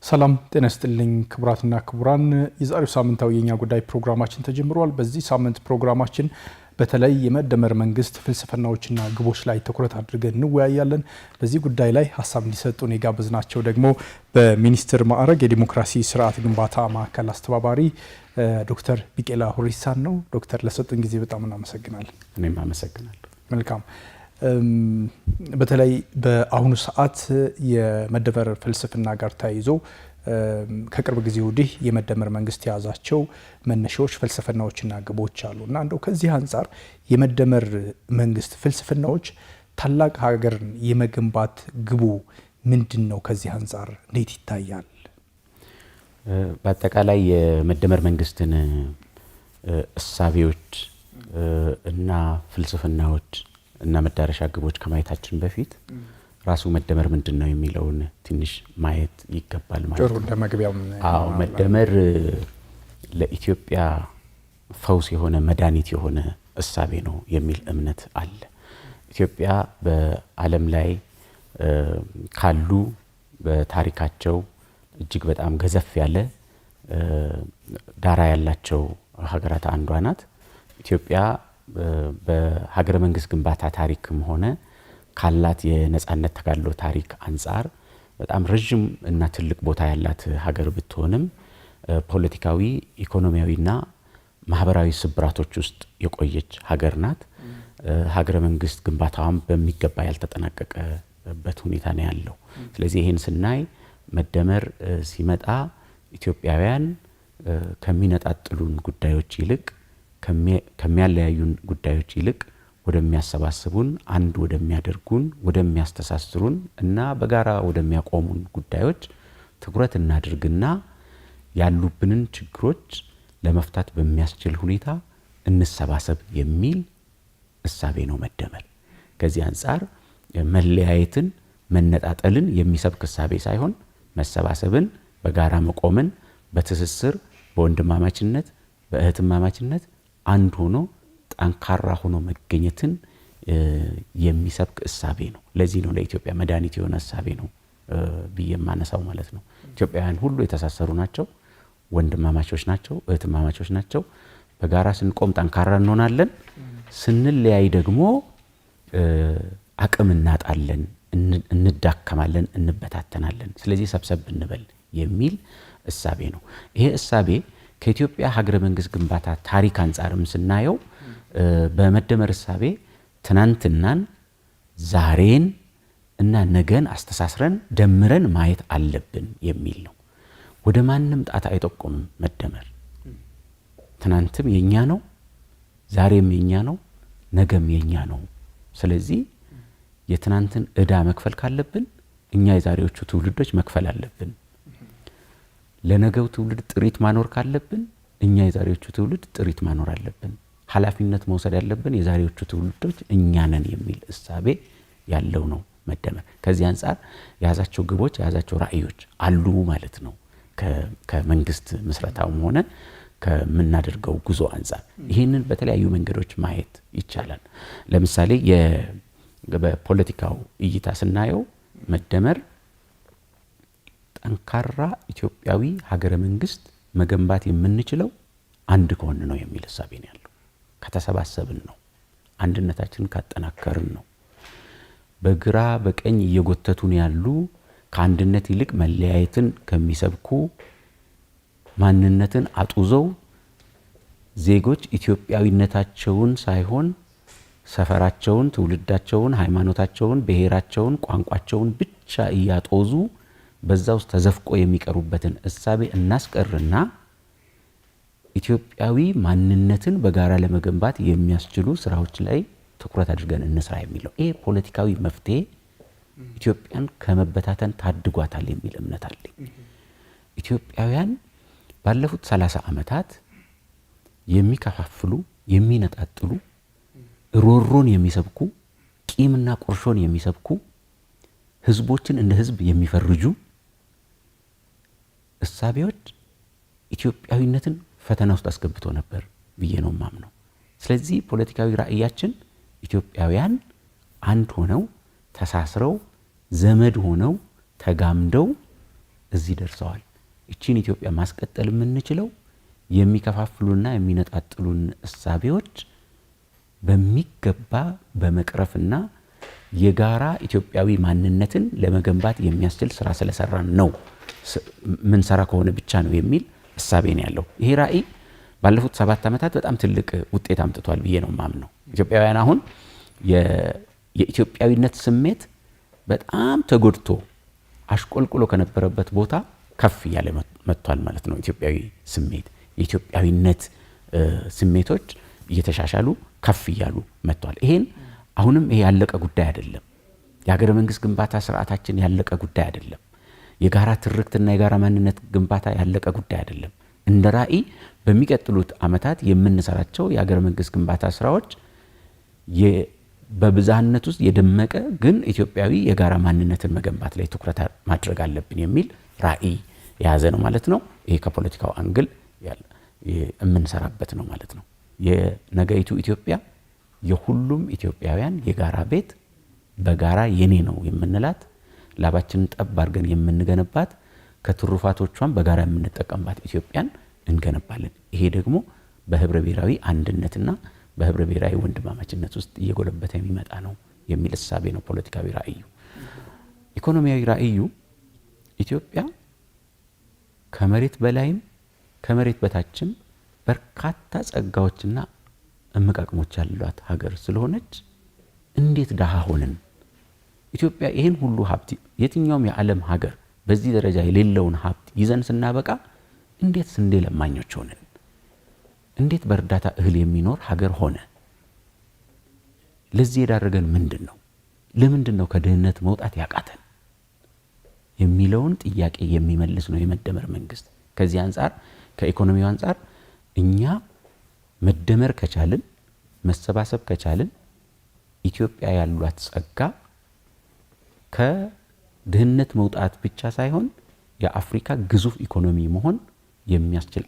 ሰላም ጤና ይስጥልኝ ክቡራትና ክቡራን፣ የዛሬው ሳምንታዊ የኛ ጉዳይ ፕሮግራማችን ተጀምሯል። በዚህ ሳምንት ፕሮግራማችን በተለይ የመደመር መንግስት ፍልስፍናዎችና ግቦች ላይ ትኩረት አድርገን እንወያያለን። በዚህ ጉዳይ ላይ ሀሳብ እንዲሰጡን የጋበዝናቸው ደግሞ በሚኒስትር ማዕረግ የዲሞክራሲ ስርዓት ግንባታ ማዕከል አስተባባሪ ዶክተር ቢቄላ ሁሪሳን ነው። ዶክተር ለሰጡን ጊዜ በጣም እናመሰግናለን። እኔም አመሰግናለሁ። መልካም። በተለይ በአሁኑ ሰዓት የመደመር ፍልስፍና ጋር ተያይዞ ከቅርብ ጊዜ ወዲህ የመደመር መንግስት የያዛቸው መነሻዎች ፍልስፍናዎችና ግቦች አሉ እና እንደው ከዚህ አንጻር የመደመር መንግስት ፍልስፍናዎች ታላቅ ሀገርን የመገንባት ግቡ ምንድን ነው? ከዚህ አንጻር እንዴት ይታያል? በአጠቃላይ የመደመር መንግስትን እሳቤዎች እና ፍልስፍናዎች እና መዳረሻ ግቦች ከማየታችን በፊት ራሱ መደመር ምንድነው የሚለውን ትንሽ ማየት ይገባል ማለት ነው። እንደ መግቢያው መደመር ለኢትዮጵያ ፈውስ የሆነ መድኃኒት የሆነ እሳቤ ነው የሚል እምነት አለ። ኢትዮጵያ በዓለም ላይ ካሉ በታሪካቸው እጅግ በጣም ገዘፍ ያለ ዳራ ያላቸው ሀገራት አንዷ ናት። ኢትዮጵያ በሀገረ መንግስት ግንባታ ታሪክም ሆነ ካላት የነጻነት ተጋድሎ ታሪክ አንጻር በጣም ረጅም እና ትልቅ ቦታ ያላት ሀገር ብትሆንም ፖለቲካዊ፣ ኢኮኖሚያዊና ማህበራዊ ስብራቶች ውስጥ የቆየች ሀገር ናት። ሀገረ መንግስት ግንባታዋም በሚገባ ያልተጠናቀቀበት ሁኔታ ነው ያለው። ስለዚህ ይሄን ስናይ መደመር ሲመጣ ኢትዮጵያውያን ከሚነጣጥሉን ጉዳዮች ይልቅ ከሚያለያዩን ጉዳዮች ይልቅ ወደሚያሰባስቡን፣ አንድ ወደሚያደርጉን፣ ወደሚያስተሳስሩን እና በጋራ ወደሚያቆሙን ጉዳዮች ትኩረት እናድርግና ያሉብንን ችግሮች ለመፍታት በሚያስችል ሁኔታ እንሰባሰብ የሚል እሳቤ ነው መደመር። ከዚህ አንጻር መለያየትን፣ መነጣጠልን የሚሰብክ እሳቤ ሳይሆን መሰባሰብን፣ በጋራ መቆምን፣ በትስስር በወንድማማችነት በእህትማማችነት አንድ ሆኖ ጠንካራ ሆኖ መገኘትን የሚሰብክ እሳቤ ነው። ለዚህ ነው ለኢትዮጵያ መድኃኒት የሆነ እሳቤ ነው ብዬ የማነሳው ማለት ነው። ኢትዮጵያውያን ሁሉ የተሳሰሩ ናቸው፣ ወንድማማቾች ናቸው፣ እህትማማቾች ናቸው። በጋራ ስንቆም ጠንካራ እንሆናለን፣ ስንለያይ ደግሞ አቅም እናጣለን፣ እንዳከማለን፣ እንበታተናለን። ስለዚህ ሰብሰብ እንበል የሚል እሳቤ ነው። ይሄ እሳቤ ከኢትዮጵያ ሀገረ መንግስት ግንባታ ታሪክ አንጻርም ስናየው በመደመር እሳቤ ትናንትናን፣ ዛሬን እና ነገን አስተሳስረን ደምረን ማየት አለብን የሚል ነው። ወደ ማንም ጣት አይጠቁምም መደመር። ትናንትም የኛ ነው፣ ዛሬም የኛ ነው፣ ነገም የኛ ነው። ስለዚህ የትናንትን ዕዳ መክፈል ካለብን እኛ የዛሬዎቹ ትውልዶች መክፈል አለብን። ለነገው ትውልድ ጥሪት ማኖር ካለብን እኛ የዛሬዎቹ ትውልድ ጥሪት ማኖር አለብን። ኃላፊነት መውሰድ ያለብን የዛሬዎቹ ትውልዶች እኛ ነን የሚል እሳቤ ያለው ነው መደመር። ከዚህ አንጻር የያዛቸው ግቦች፣ የያዛቸው ራዕዮች አሉ ማለት ነው። ከመንግስት ምስረታውም ሆነ ከምናደርገው ጉዞ አንጻር ይህንን በተለያዩ መንገዶች ማየት ይቻላል። ለምሳሌ በፖለቲካው እይታ ስናየው መደመር ጠንካራ ኢትዮጵያዊ ሀገረ መንግስት መገንባት የምንችለው አንድ ከሆነ ነው የሚል እሳቤ ነው ያለው። ከተሰባሰብን ነው፣ አንድነታችንን ካጠናከርን ነው። በግራ በቀኝ እየጎተቱን ያሉ ከአንድነት ይልቅ መለያየትን ከሚሰብኩ ማንነትን አጡዘው ዜጎች ኢትዮጵያዊነታቸውን ሳይሆን ሰፈራቸውን፣ ትውልዳቸውን፣ ሃይማኖታቸውን፣ ብሔራቸውን፣ ቋንቋቸውን ብቻ እያጦዙ በዛ ውስጥ ተዘፍቆ የሚቀሩበትን እሳቤ እናስቀርና ኢትዮጵያዊ ማንነትን በጋራ ለመገንባት የሚያስችሉ ስራዎች ላይ ትኩረት አድርገን እንስራ የሚለው ይሄ ፖለቲካዊ መፍትሄ ኢትዮጵያን ከመበታተን ታድጓታል የሚል እምነት አለኝ። ኢትዮጵያውያን ባለፉት 30 ዓመታት የሚከፋፍሉ፣ የሚነጣጥሉ፣ ሮሮን የሚሰብኩ፣ ቂምና ቁርሾን የሚሰብኩ፣ ህዝቦችን እንደ ህዝብ የሚፈርጁ እሳቤዎች ኢትዮጵያዊነትን ፈተና ውስጥ አስገብቶ ነበር ብዬ ነው ማምነው። ስለዚህ ፖለቲካዊ ራዕያችን ኢትዮጵያውያን አንድ ሆነው ተሳስረው ዘመድ ሆነው ተጋምደው እዚህ ደርሰዋል። እቺን ኢትዮጵያ ማስቀጠል የምንችለው የሚከፋፍሉና የሚነጣጥሉን እሳቤዎች በሚገባ በመቅረፍና የጋራ ኢትዮጵያዊ ማንነትን ለመገንባት የሚያስችል ስራ ስለሰራን ነው ምን ሰራ ከሆነ ብቻ ነው የሚል እሳቤ ነው ያለው። ይሄ ራዕይ ባለፉት 7 ዓመታት በጣም ትልቅ ውጤት አምጥቷል ብዬ ነው ማምነው። ኢትዮጵያውያን አሁን የኢትዮጵያዊነት ስሜት በጣም ተጎድቶ አሽቆልቁሎ ከነበረበት ቦታ ከፍ እያለ መጥቷል ማለት ነው። ኢትዮጵያዊ ስሜት የኢትዮጵያዊነት ስሜቶች እየተሻሻሉ ከፍ እያሉ መጥቷል። ይሄን አሁንም ይሄ ያለቀ ጉዳይ አይደለም። የሀገረ መንግስት ግንባታ ስርዓታችን ያለቀ ጉዳይ አይደለም። የጋራ ትርክትና የጋራ ማንነት ግንባታ ያለቀ ጉዳይ አይደለም። እንደ ራዕይ በሚቀጥሉት ዓመታት የምንሰራቸው የሀገረ መንግስት ግንባታ ስራዎች በብዛነት ውስጥ የደመቀ ግን ኢትዮጵያዊ የጋራ ማንነትን መገንባት ላይ ትኩረት ማድረግ አለብን የሚል ራዕይ የያዘ ነው ማለት ነው። ይሄ ከፖለቲካው አንግል የምንሰራበት ነው ማለት ነው። የነገይቱ ኢትዮጵያ የሁሉም ኢትዮጵያውያን የጋራ ቤት በጋራ የኔ ነው የምንላት ላባችንን ጠብ አድርገን የምንገነባት ከትሩፋቶቿን በጋራ የምንጠቀምባት ኢትዮጵያን እንገነባለን። ይሄ ደግሞ በህብረ ብሔራዊ አንድነትና በህብረ ብሔራዊ ወንድማማችነት ውስጥ እየጎለበተ የሚመጣ ነው የሚል እሳቤ ነው ፖለቲካዊ ራዕዩ። ኢኮኖሚያዊ ራዕዩ ኢትዮጵያ ከመሬት በላይም ከመሬት በታችም በርካታ ጸጋዎችና እምቅ አቅሞች ያሏት ሀገር ስለሆነች እንዴት ደሃ ሆነን ኢትዮጵያ ይሄን ሁሉ ሀብት የትኛውም የዓለም ሀገር በዚህ ደረጃ የሌለውን ሀብት ይዘን ስናበቃ እንዴት ስንዴ ለማኞች ሆነን እንዴት በእርዳታ እህል የሚኖር ሀገር ሆነ? ለዚህ የዳረገን ምንድነው? ለምንድነው ከድህነት መውጣት ያቃተን የሚለውን ጥያቄ የሚመልስ ነው የመደመር መንግስት። ከዚህ አንፃር ከኢኮኖሚው አንፃር እኛ መደመር ከቻልን መሰባሰብ ከቻልን ኢትዮጵያ ያሏት ጸጋ ከድህነት መውጣት ብቻ ሳይሆን የአፍሪካ ግዙፍ ኢኮኖሚ መሆን የሚያስችል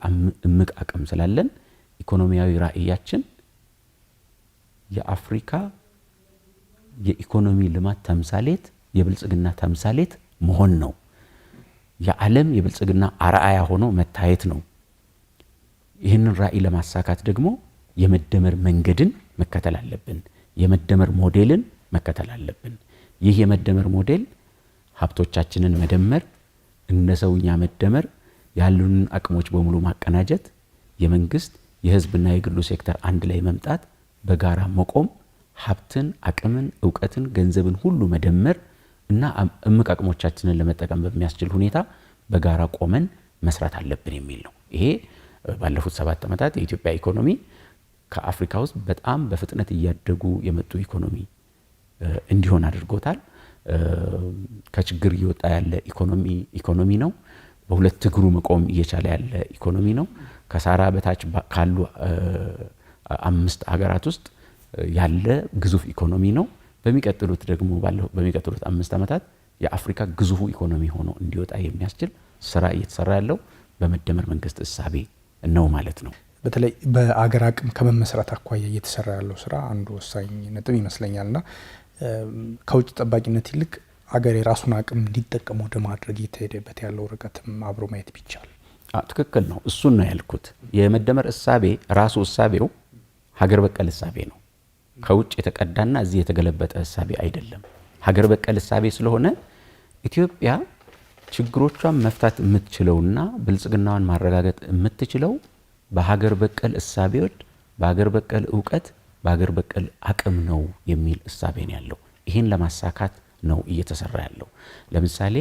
እምቅ አቅም ስላለን ኢኮኖሚያዊ ራዕያችን የአፍሪካ የኢኮኖሚ ልማት ተምሳሌት የብልጽግና ተምሳሌት መሆን ነው። የዓለም የብልጽግና አርአያ ሆኖ መታየት ነው። ይህንን ራዕይ ለማሳካት ደግሞ የመደመር መንገድን መከተል አለብን። የመደመር ሞዴልን መከተል አለብን። ይህ የመደመር ሞዴል ሀብቶቻችንን መደመር፣ እንደ ሰውኛ መደመር፣ ያሉንን አቅሞች በሙሉ ማቀናጀት፣ የመንግስት የህዝብና የግሉ ሴክተር አንድ ላይ መምጣት፣ በጋራ መቆም፣ ሀብትን፣ አቅምን፣ ዕውቀትን፣ ገንዘብን ሁሉ መደመር እና እምቅ አቅሞቻችንን ለመጠቀም በሚያስችል ሁኔታ በጋራ ቆመን መስራት አለብን የሚል ነው። ይሄ ባለፉት 7 ዓመታት የኢትዮጵያ ኢኮኖሚ ከአፍሪካ ውስጥ በጣም በፍጥነት እያደጉ የመጡ እንዲሆን አድርጎታል። ከችግር እየወጣ ያለ ኢኮኖሚ ነው። በሁለት እግሩ መቆም እየቻለ ያለ ኢኮኖሚ ነው። ከሳራ በታች ካሉ 5 ሀገራት ውስጥ ያለ ግዙፍ ኢኮኖሚ ነው። በሚቀጥሉት 5 ዓመታት የአፍሪካ ግዙፉ ኢኮኖሚ ሆኖ እንዲወጣ የሚያስችል ስራ እየተሰራ ያለው በመደመር መንግስት እሳቤ ነው ማለት ነው። በተለይ በአገር አቅም ከመመስረት አኳያ እየተሰራ ያለው ስራ አንዱ ወሳኝ ነጥብ ይመስለኛልና ከውጭ ጠባቂነት ይልቅ አገር የራሱን አቅም እንዲጠቀም ወደ ማድረግ እየተሄደበት ያለው ርቀትም አብሮ ማየት ቢቻል ትክክል ነው። እሱን ነው ያልኩት። የመደመር እሳቤ ራሱ እሳቤው ሀገር በቀል እሳቤ ነው። ከውጭ የተቀዳና እዚህ የተገለበጠ እሳቤ አይደለም። ሀገር በቀል እሳቤ ስለሆነ ኢትዮጵያ ችግሮቿን መፍታት የምትችለውና ብልጽግናዋን ማረጋገጥ የምትችለው በሀገር በቀል እሳቤዎች፣ በሀገር በቀል ዕውቀት፣ በሀገር በቀል አቅም ነው የሚል እሳቤ ነው ያለው። ይህን ለማሳካት ነው እየተሰራ ያለው። ለምሳሌ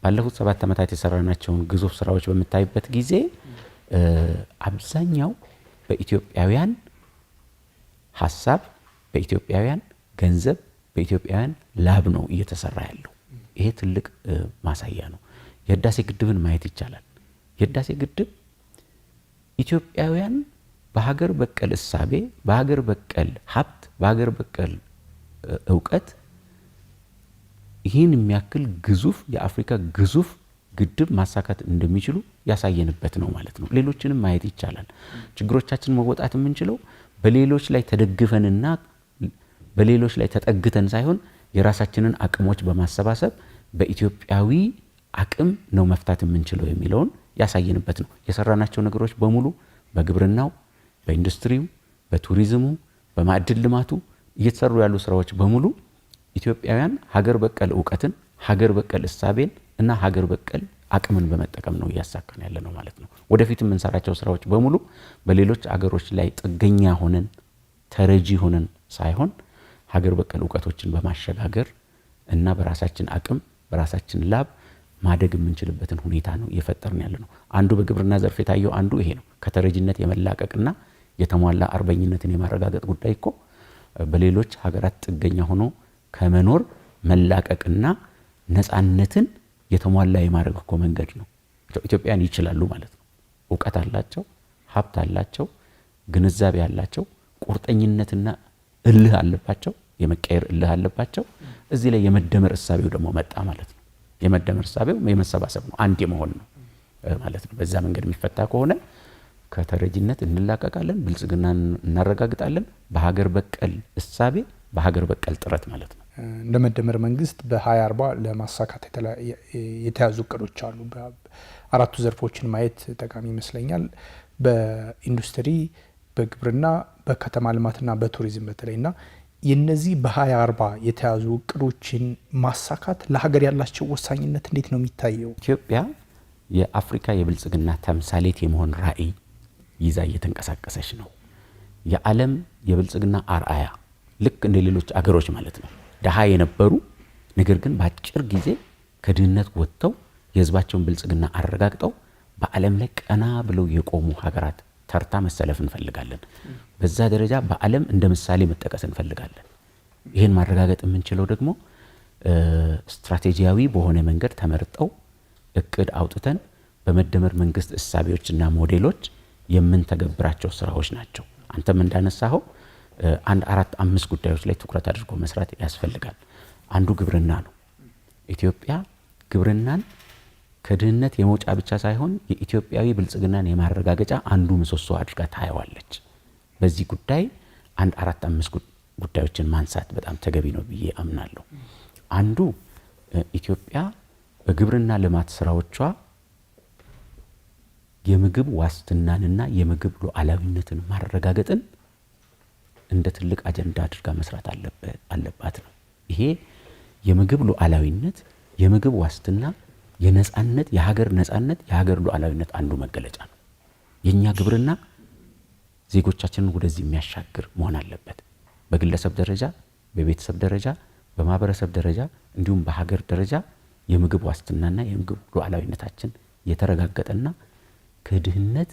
ባለፉት 7 ዓመታት የሰራናቸውን ግዙፍ ስራዎች በምታይበት ጊዜ አብዛኛው በኢትዮጵያውያን ሀሳብ፣ በኢትዮጵያውያን ገንዘብ፣ በኢትዮጵያውያን ላብ ነው እየተሰራ ያለው። ይሄ ትልቅ ማሳያ ነው። የህዳሴ ግድብን ማየት ይቻላል። የህዳሴ ግድብ ኢትዮጵያውያን በሀገር በቀል እሳቤ፣ በሀገር በቀል ሀብት፣ በሀገር በቀል ዕውቀት ይህን የሚያክል ግዙፍ የአፍሪካ ግዙፍ ግድብ ማሳካት እንደሚችሉ ያሳየንበት ነው ማለት ነው። ሌሎችንም ማየት ይቻላል። ችግሮቻችን መወጣት የምንችለው በሌሎች ላይ ተደግፈንና በሌሎች ላይ ተጠግተን ሳይሆን የራሳችንን አቅሞች በማሰባሰብ በኢትዮጵያዊ አቅም ነው መፍታት የምንችለው የሚለውን ያሳየንበት ነው። የሰራናቸው ነገሮች በሙሉ በግብርናው፣ በኢንዱስትሪው፣ በቱሪዝሙ፣ በማዕድን ልማቱ እየተሰሩ ያሉ ስራዎች በሙሉ ኢትዮጵያውያን ሀገር በቀል እውቀትን፣ ሀገር በቀል እሳቤን እና ሀገር በቀል አቅምን በመጠቀም ነው እያሳካን ያለ ነው ማለት ነው። ወደፊት የምንሰራቸው ስራዎች በሙሉ በሌሎች አገሮች ላይ ጥገኛ ሆነን ተረጂ ሆነን ሳይሆን ሀገር በቀል እውቀቶችን በማሸጋገር እና በራሳችን አቅም በራሳችን ላብ ማደግ የምንችልበትን ሁኔታ ነው እየፈጠርን ያለ ነው። አንዱ በግብርና ዘርፍ የታየው አንዱ ይሄ ነው። ከተረጂነት የመላቀቅና የተሟላ አርበኝነትን የማረጋገጥ ጉዳይ እኮ በሌሎች ሀገራት ጥገኛ ሆኖ ከመኖር መላቀቅና ነፃነትን የተሟላ የማድረግ እኮ መንገድ ነው። ኢትዮጵያን ይችላሉ ማለት ነው። እውቀት አላቸው፣ ሀብት አላቸው፣ ግንዛቤ አላቸው፣ ቁርጠኝነትና እልህ አለባቸው፣ የመቀየር እልህ አለባቸው። እዚህ ላይ የመደመር እሳቤው ደግሞ መጣ ማለት ነው። የመደመር እሳቤው የመሰባሰብ ነው፣ አንድ የመሆን ነው ማለት ነው። በዛ መንገድ የሚፈታ ከሆነ ከተረጂነት እንላቀቃለን፣ ብልጽግናን እናረጋግጣለን። በሀገር በቀል እሳቤ በሀገር በቀል ጥረት ማለት ነው። እንደ መደመር መንግስት በ2040 ለማሳካት የተያዙ እቅዶች አሉ። አራቱ ዘርፎችን ማየት ጠቃሚ ይመስለኛል። በኢንዱስትሪ፣ በግብርና፣ በከተማ ልማትና በቱሪዝም በተለይና የነዚህ በ2040 የተያዙ እቅዶችን ማሳካት ለሀገር ያላቸው ወሳኝነት እንዴት ነው የሚታየው? ኢትዮጵያ የአፍሪካ የብልጽግና ተምሳሌት የመሆን ራዕይ ይዛ እየተንቀሳቀሰች ነው። የዓለም የብልጽግና አርአያ ልክ እንደ ሌሎች አገሮች ማለት ነው። ደሃ የነበሩ ነገር ግን በአጭር ጊዜ ከድህነት ወጥተው የህዝባቸውን ብልጽግና አረጋግጠው በዓለም ላይ ቀና ብለው የቆሙ ሀገራት ተርታ መሰለፍ እንፈልጋለን። በዛ ደረጃ በዓለም እንደ ምሳሌ መጠቀስ እንፈልጋለን። ይህን ማረጋገጥ የምንችለው ደግሞ ስትራቴጂያዊ በሆነ መንገድ ተመርጠው እቅድ አውጥተን በመደመር መንግስት እሳቤዎችና ሞዴሎች የምንተገብራቸው ስራዎች ናቸው። አንተም እንዳነሳኸው አንድ 4-5 ጉዳዮች ላይ ትኩረት አድርጎ መስራት ያስፈልጋል። አንዱ ግብርና ነው። ኢትዮጵያ ግብርናን ከድህነት የመውጫ ብቻ ሳይሆን የኢትዮጵያዊ ብልጽግናን የማረጋገጫ አንዱ ምሰሶ አድርጋ ታየዋለች። በዚህ ጉዳይ አንድ 4-5 ጉዳዮችን ማንሳት በጣም ተገቢ ነው ብዬ አምናለሁ። አንዱ ኢትዮጵያ በግብርና ልማት ስራዎቿ የምግብ ዋስትናንና የምግብ ሉዓላዊነትን ማረጋገጥን እንደ ትልቅ አጀንዳ አድርጋ መስራት አለባት ነው። ይሄ የምግብ ሉዓላዊነት፣ የምግብ ዋስትና፣ የነጻነት፣ የሀገር ነጻነት፣ የሀገር ሉዓላዊነት አንዱ መገለጫ ነው። የኛ ግብርና ዜጎቻችንን ወደዚህ የሚያሻግር መሆን አለበት። በግለሰብ ደረጃ፣ በቤተሰብ ደረጃ፣ በማህበረሰብ ደረጃ እንዲሁም በሀገር ደረጃ የምግብ ዋስትናና የምግብ ሉዓላዊነታችን የተረጋገጠና ከድህነት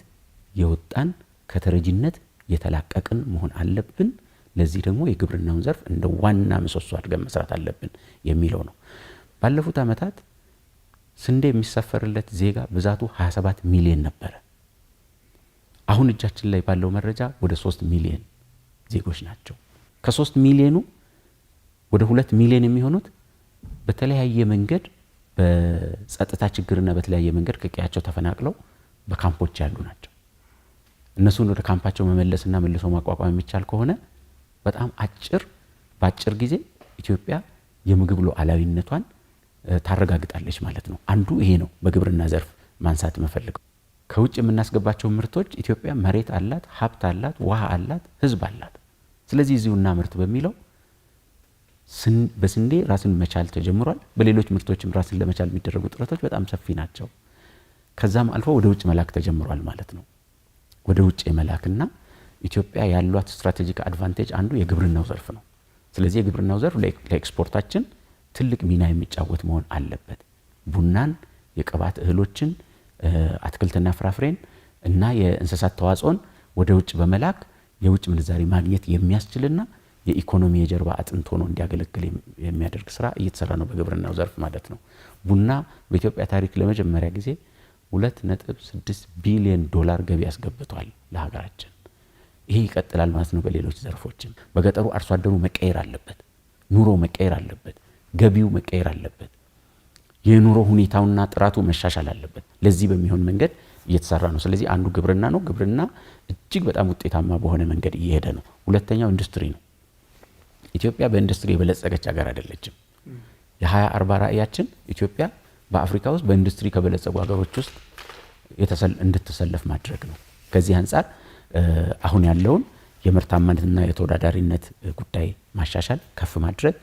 የወጣን ከተረጂነት የተላቀቅን መሆን አለብን። ለዚህ ደግሞ የግብርናውን ዘርፍ እንደ ዋና ምሰሶ አድርገን መስራት አለብን የሚለው ነው። ባለፉት ዓመታት ስንዴ የሚሰፈርለት ዜጋ ብዛቱ 27 ሚሊዮን ነበረ። አሁን እጃችን ላይ ባለው መረጃ ወደ 3 ሚሊዮን ዜጎች ናቸው። ከ3 ሚሊዮኑ ወደ 2 ሚሊዮን የሚሆኑት በተለያየ መንገድ በጸጥታ ችግርና በተለያየ መንገድ ከቀያቸው ተፈናቅለው በካምፖች ያሉ ናቸው። እነሱን ወደ ካምፓቸው መመለስና መልሶ ማቋቋም የሚቻል ከሆነ በጣም በአጭር ጊዜ ኢትዮጵያ የምግብ ሉዓላዊነቷን ታረጋግጣለች ማለት ነው። አንዱ ይሄ ነው። በግብርና ዘርፍ ማንሳት መፈልገው ከውጭ የምናስገባቸው ምርቶች ኢትዮጵያ መሬት አላት፣ ሀብት አላት፣ ውሃ አላት፣ ህዝብ አላት። ስለዚህ እዚሁና ምርት በሚለው በስንዴ ራስን መቻል ተጀምሯል። በሌሎች ምርቶችም ራስን ለመቻል የሚደረጉ ጥረቶች በጣም ሰፊ ናቸው። ከዛም አልፎ ወደ ውጭ መላክ ተጀምሯል ማለት ነው። ወደ ውጭ የመላክና ኢትዮጵያ ያሏት ስትራቴጂክ አድቫንቴጅ አንዱ የግብርናው ዘርፍ ነው። ስለዚህ የግብርናው ዘርፍ ለኤክስፖርታችን ትልቅ ሚና የሚጫወት መሆን አለበት። ቡናን፣ የቅባት እህሎችን፣ አትክልትና ፍራፍሬን እና የእንስሳት ተዋጽኦን ወደ ውጭ በመላክ የውጭ ምንዛሪ ማግኘት የሚያስችልና የኢኮኖሚ የጀርባ አጥንት ሆኖ እንዲያገለግል የሚያደርግ ስራ እየተሰራ ነው በግብርናው ዘርፍ ማለት ነው። ቡና በኢትዮጵያ ታሪክ ለመጀመሪያ ጊዜ $2.6 ቢሊዮን ገቢ ያስገብቷል ለሀገራችን። ይሄ ይቀጥላል ማለት ነው። በሌሎች ዘርፎችም በገጠሩ አርሶ አደሩ መቀየር አለበት፣ ኑሮ መቀየር አለበት፣ ገቢው መቀየር አለበት፣ የኑሮ ሁኔታውና ጥራቱ መሻሻል አለበት። ለዚህ በሚሆን መንገድ እየተሰራ ነው። ስለዚህ አንዱ ግብርና ነው። ግብርና እጅግ በጣም ውጤታማ በሆነ መንገድ እየሄደ ነው። ሁለተኛው ኢንዱስትሪ ነው። ኢትዮጵያ በኢንዱስትሪ የበለጸገች ሀገር አይደለችም። የ2040 ራዕያችን ኢትዮጵያ በአፍሪካ ውስጥ በኢንዱስትሪ ከበለጸጉ ሀገሮች ውስጥ እንድትሰለፍ ማድረግ ነው። ከዚህ አንጻር አሁን ያለውን የምርታማነትና የተወዳዳሪነት ጉዳይ ማሻሻል፣ ከፍ ማድረግ፣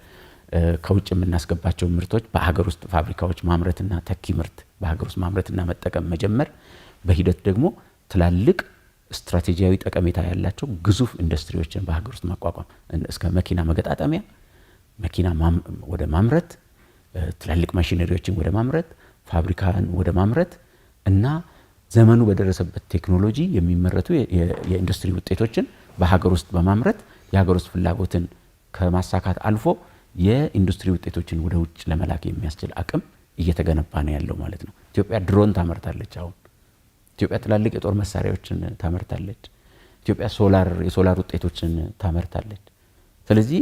ከውጭ የምናስገባቸው ምርቶች በሀገር ውስጥ ፋብሪካዎች ማምረትና ተኪ ምርት በሀገር ውስጥ ማምረትና መጠቀም መጀመር፣ በሂደት ደግሞ ትላልቅ ስትራቴጂያዊ ጠቀሜታ ያላቸው ግዙፍ ኢንዱስትሪዎችን በሀገር ውስጥ ማቋቋም እስከ መኪና መገጣጠሚያ፣ መኪና ወደ ማምረት፣ ትላልቅ ማሽነሪዎችን ወደ ማምረት፣ ፋብሪካን ወደ ማምረት እና ዘመኑ በደረሰበት ቴክኖሎጂ የሚመረቱ የኢንዱስትሪ ውጤቶችን በሀገር ውስጥ በማምረት የሀገር ውስጥ ፍላጎትን ከማሳካት አልፎ የኢንዱስትሪ ውጤቶችን ወደ ውጭ ለመላክ የሚያስችል አቅም እየተገነባ ነው ያለው ማለት ነው። ኢትዮጵያ ድሮን ታመርታለች። አሁን ኢትዮጵያ ትላልቅ የጦር መሳሪያዎችን ታመርታለች። ኢትዮጵያ የሶላር ውጤቶችን ታመርታለች። ስለዚህ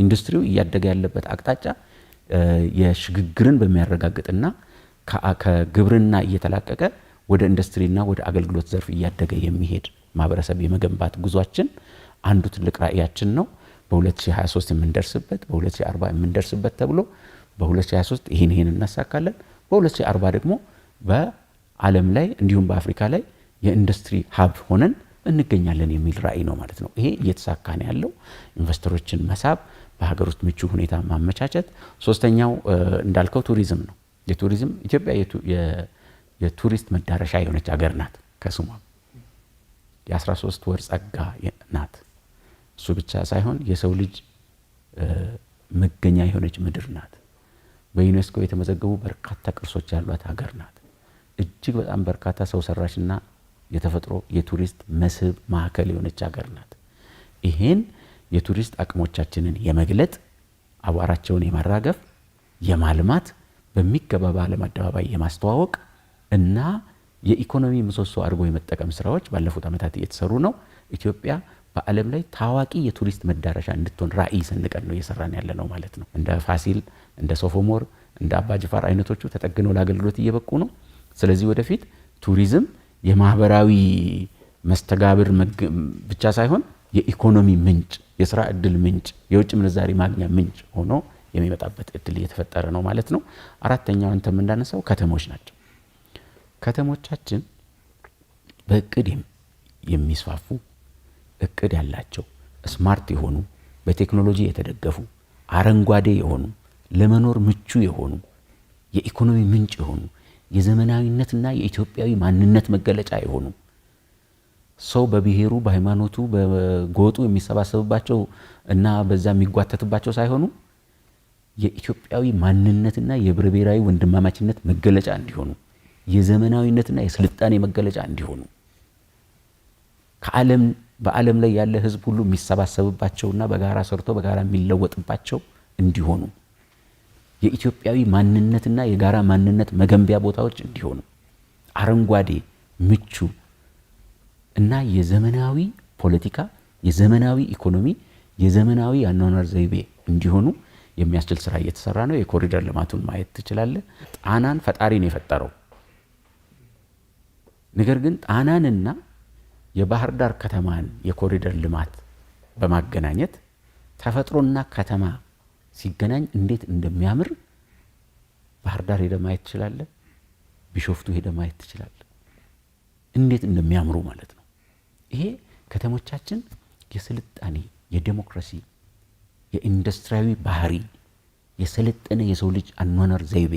ኢንዱስትሪው እያደገ ያለበት አቅጣጫ የሽግግርን በሚያረጋግጥና ከግብርና እየተላቀቀ ወደ ኢንዱስትሪና ወደ አገልግሎት ዘርፍ እያደገ የሚሄድ ማህበረሰብ የመገንባት ጉዟችን አንዱ ትልቅ ራዕያችን ነው። በ2023 የምንደርስበት በ2040 የምንደርስበት ተብሎ በ2023 ይህን እናሳካለን። በ2040 ደግሞ በዓለም ላይ እንዲሁም በአፍሪካ ላይ የኢንዱስትሪ ሀብ ሆነን እንገኛለን የሚል ራዕይ ነው ማለት ነው። ይሄ እየተሳካ ነው ያለው። ኢንቨስተሮችን መሳብ፣ በሀገር ውስጥ ምቹ ሁኔታ ማመቻቸት። ሶስተኛው እንዳልከው ቱሪዝም ነው። የቱሪዝም ኢትዮጵያ የቱሪስት መዳረሻ የሆነች ሀገር ናት። ከስሟ የ13 ወር ጸጋ ናት። እሱ ብቻ ሳይሆን የሰው ልጅ መገኛ የሆነች ምድር ናት። በዩኔስኮ የተመዘገቡ በርካታ ቅርሶች ያሏት ሀገር ናት። እጅግ በጣም በርካታ ሰው ሰራሽና የተፈጥሮ የቱሪስት መስህብ ማዕከል የሆነች ሀገር ናት። ይሄን የቱሪስት አቅሞቻችንን የመግለጥ አቧራቸውን የማራገፍ የማልማት በሚገባ በዓለም አደባባይ የማስተዋወቅ እና የኢኮኖሚ ምሰሶ አድርጎ የመጠቀም ስራዎች ባለፉት ዓመታት እየተሰሩ ነው። ኢትዮጵያ በዓለም ላይ ታዋቂ የቱሪስት መዳረሻ እንድትሆን ራዕይ ሰንቀን ነው እየሰራን ያለ ነው ማለት ነው። እንደ ፋሲል፣ እንደ ሶፎሞር፣ እንደ አባጅፋር አይነቶቹ ተጠግነው ለአገልግሎት እየበቁ ነው። ስለዚህ ወደፊት ቱሪዝም የማህበራዊ መስተጋብር ብቻ ሳይሆን የኢኮኖሚ ምንጭ፣ የስራ እድል ምንጭ፣ የውጭ ምንዛሪ ማግኛ ምንጭ ሆኖ የሚመጣበት እድል እየተፈጠረ ነው ማለት ነው። አራተኛው አንተም እንዳነሳው ከተሞች ናቸው። ከተሞቻችን በእቅድ የሚስፋፉ እቅድ ያላቸው ስማርት የሆኑ በቴክኖሎጂ የተደገፉ አረንጓዴ የሆኑ ለመኖር ምቹ የሆኑ የኢኮኖሚ ምንጭ የሆኑ የዘመናዊነትና የኢትዮጵያዊ ማንነት መገለጫ የሆኑ ሰው በብሔሩ በሃይማኖቱ በጎጡ የሚሰባሰብባቸው እና በዛ የሚጓተትባቸው ሳይሆኑ የኢትዮጵያዊ ማንነትና የህብረ ብሔራዊ ወንድማማችነት መገለጫ እንዲሆኑ የዘመናዊነትና የስልጣኔ መገለጫ እንዲሆኑ በዓለም ላይ ያለ ህዝብ ሁሉ የሚሰባሰብባቸውና በጋራ ሰርቶ በጋራ የሚለወጥባቸው እንዲሆኑ የኢትዮጵያዊ ማንነትና የጋራ ማንነት መገንቢያ ቦታዎች እንዲሆኑ አረንጓዴ፣ ምቹ እና የዘመናዊ ፖለቲካ፣ የዘመናዊ ኢኮኖሚ፣ የዘመናዊ አኗኗር ዘይቤ እንዲሆኑ የሚያስችል ስራ እየተሰራ ነው። የኮሪደር ልማቱን ማየት ትችላለህ። ጣናን ፈጣሪ ነው የፈጠረው። ነገር ግን ጣናንና የባህር ዳር ከተማን የኮሪደር ልማት በማገናኘት ተፈጥሮና ከተማ ሲገናኝ እንዴት እንደሚያምር ባህር ዳር ሄደ ማየት ትችላለህ። ቢሾፍቱ ሄደ ማየት ትችላለህ። እንዴት እንደሚያምሩ ማለት ነው። ይሄ ከተሞቻችን የስልጣኔ፣ የዴሞክራሲ፣ የኢንዱስትሪያዊ ባህሪ፣ የሰለጠነ የሰው ልጅ አኗኗር ዘይቤ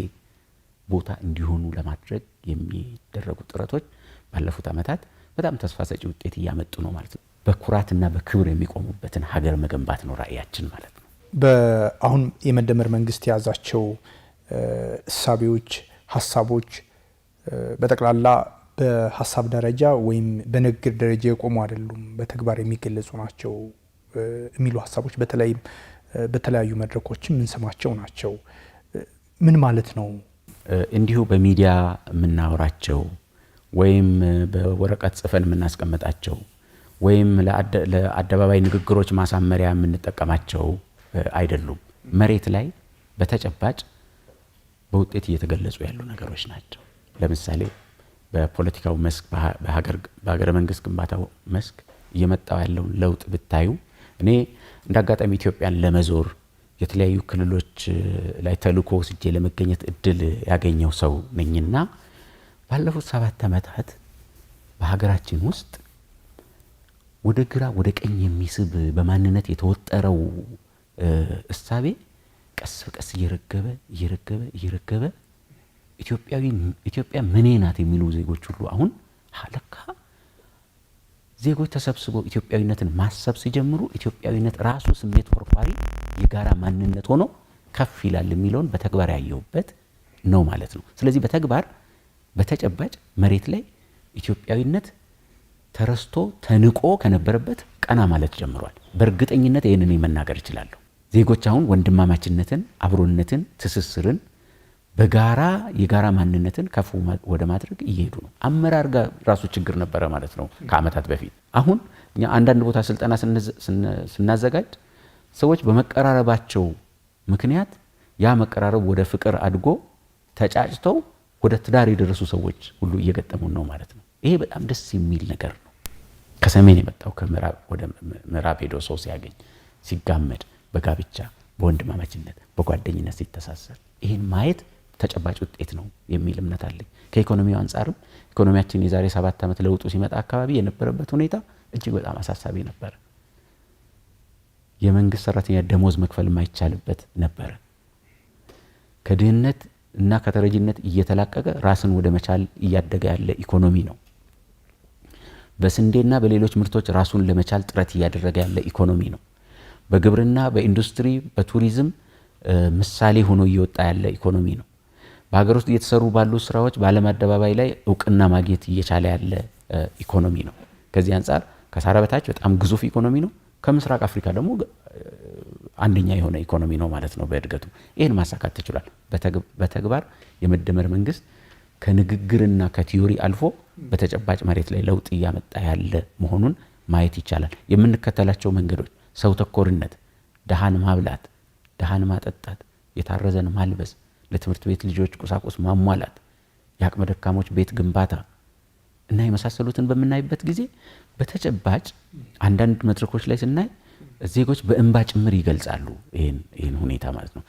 ቦታ እንዲሆኑ ለማድረግ የሚደረጉ ጥረቶች ባለፉት ዓመታት በጣም ተስፋ ሰጪ ውጤት እያመጡ ነው ማለት ነው። በኩራትና በክብር የሚቆሙበትን ሀገር መገንባት ነው ራዕያችን ማለት ነው። አሁን የመደመር መንግስት የያዛቸው እሳቤዎች፣ ሀሳቦች በጠቅላላ በሀሳብ ደረጃ ወይም በንግግር ደረጃ የቆሙ አይደሉም፣ በተግባር የሚገለጹ ናቸው የሚሉ ሀሳቦች በተለይም በተለያዩ መድረኮችም የምንሰማቸው ናቸው። ምን ማለት ነው? እንዲሁ በሚዲያ የምናወራቸው ወይም በወረቀት ጽፈን የምናስቀምጣቸው ወይም ለአደባባይ ንግግሮች ማሳመሪያ የምንጠቀማቸው አይደሉም። መሬት ላይ በተጨባጭ በውጤት እየተገለጹ ያሉ ነገሮች ናቸው። ለምሳሌ በፖለቲካው መስክ፣ በሀገረ መንግስት ግንባታው መስክ እየመጣው ያለውን ለውጥ ብታዩ፣ እኔ እንዳጋጣሚ ኢትዮጵያን ለመዞር የተለያዩ ክልሎች ላይ ተልእኮ ወስጄ ለመገኘት እድል ያገኘው ሰው ነኝና ባለፉት 7 ዓመታት በሀገራችን ውስጥ ወደ ግራ ወደ ቀኝ የሚስብ በማንነት የተወጠረው እሳቤ ቀስ በቀስ እየረገበ ኢትዮጵያ ምኔ ናት የሚሉ ዜጎች ሁሉ አሁን ለካ ዜጎች ተሰብስበው ኢትዮጵያዊነትን ማሰብ ሲጀምሩ ኢትዮጵያዊነት ራሱ ስሜት ኮርኳሪ የጋራ ማንነት ሆኖ ከፍ ይላል የሚለውን በተግባር ያየሁበት ነው ማለት ነው። ስለዚህ በተግባር በተጨባጭ መሬት ላይ ኢትዮጵያዊነት ተረስቶ ተንቆ ከነበረበት ቀና ማለት ጀምሯል። በእርግጠኝነት ይህንን መናገር እችላለሁ። ዜጎች አሁን ወንድማማችነትን፣ አብሮነትን፣ ትስስርን በጋራ የጋራ ማንነትን ከፍ ወደ ማድረግ እየሄዱ ነው። አመራር ጋር ራሱ ችግር ነበረ ማለት ነው ከዓመታት በፊት። አሁን እኛ አንዳንድ ቦታ ስልጠና ስናዘጋጅ ሰዎች በመቀራረባቸው ምክንያት ያ መቀራረብ ወደ ፍቅር አድጎ ተጫጭተው ወደ ትዳር የደረሱ ሰዎች ሁሉ እየገጠሙን ነው ማለት ነው። ይሄ በጣም ደስ የሚል ነገር ነው። ከሰሜን የመጣው ከምዕራብ ወደ ምዕራብ ሄዶ ሰው ሲያገኝ ሲጋመድ በጋብቻ በወንድማማችነት በጓደኝነት ሲተሳሰር ይህን ማየት ተጨባጭ ውጤት ነው የሚል እምነት አለኝ። ከኢኮኖሚው አንጻርም ኢኮኖሚያችን የዛሬ 7 ዓመት ለውጡ ሲመጣ አካባቢ የነበረበት ሁኔታ እጅግ በጣም አሳሳቢ ነበር። የመንግስት ሰራተኛ ደሞዝ መክፈል የማይቻልበት ነበር። ከድህነት እና ከተረጂነት እየተላቀቀ ራስን ወደ መቻል እያደገ ያለ ኢኮኖሚ ነው። በስንዴና በሌሎች ምርቶች ራሱን ለመቻል ጥረት እያደረገ ያለ ኢኮኖሚ ነው። በግብርና በኢንዱስትሪ በቱሪዝም ምሳሌ ሆኖ እየወጣ ያለ ኢኮኖሚ ነው። በሀገር ውስጥ እየተሰሩ ባሉ ስራዎች በዓለም አደባባይ ላይ እውቅና ማግኘት እየቻለ ያለ ኢኮኖሚ ነው። ከዚህ አንጻር ከሳህራ በታች በጣም ግዙፍ ኢኮኖሚ ነው። ከምስራቅ አፍሪካ ደግሞ አንደኛ የሆነ ኢኮኖሚ ነው ማለት ነው በእድገቱ። ይህን ማሳካት ተችሏል። በተግባር የመደመር መንግስት ከንግግርና ከቲዮሪ አልፎ በተጨባጭ መሬት ላይ ለውጥ እያመጣ ያለ መሆኑን ማየት ይቻላል። የምንከተላቸው መንገዶች ሰው ተኮርነት፣ ደሃን ማብላት፣ ደሃን ማጠጣት፣ የታረዘን ማልበስ፣ ለትምህርት ቤት ልጆች ቁሳቁስ ማሟላት፣ የአቅመ ደካሞች ቤት ግንባታ እና የመሳሰሉትን በምናይበት ጊዜ በተጨባጭ አንዳንድ መድረኮች ላይ ስናይ ዜጎች በእንባ ጭምር ይገልጻሉ ይህን ሁኔታ ማለት ነው።